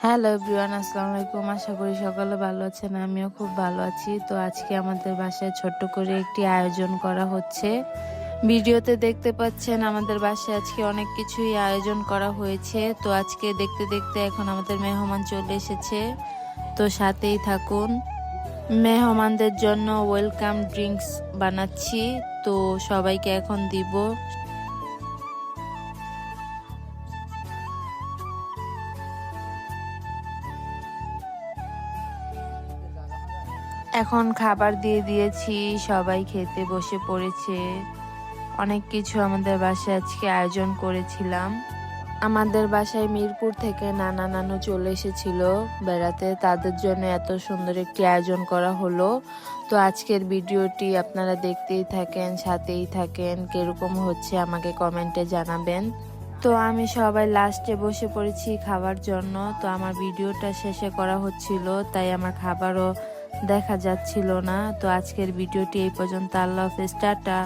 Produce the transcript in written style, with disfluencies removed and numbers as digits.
Hello everyone, আসসালামু আলাইকুম। আশা করি সকলে ভালো আছেন, আমিও খুব ভালো আছি। তো আজকে আমাদের বাসায় ছোট্ট করে একটি আয়োজন করা হচ্ছে। ভিডিওতে দেখতে পাচ্ছেন আমাদের বাসায় আজকে অনেক কিছুই আয়োজন করা হয়েছে। তো আজকে দেখতে দেখতে এখন আমাদের মেহমান চলে এসেছে, তো সাথেই থাকুন। মেহমানদের জন্য ওয়েলকাম ড্রিঙ্কস বানাচ্ছি, তো সবাইকে এখন দিব। এখন খাবার দিয়ে দিয়েছি, সবাই খেতে বসে পড়েছে। অনেক কিছু আমাদের বাসায় আজকে আয়োজন করেছিলাম। আমাদের বাসায় মিরপুর থেকে নানা নানু চলে এসেছিল বেড়াতে, তাদের জন্য এত সুন্দর একটি আয়োজন করা হলো। তো আজকের ভিডিওটি আপনারা দেখতেই থাকেন, সাথেই থাকেন। কিরকম হচ্ছে আমাকে কমেন্টে জানাবেন। তো আমি সবাই লাস্টে বসে পড়েছি খাবার জন্য। তো আমার ভিডিওটা শেষে করা হচ্ছিল, তাই আমার খাবারও দেখা যাচ্ছিল না। তো আজকের ভিডিওটি এই পর্যন্ত। আল্লাহ হাফেজ, টাটা।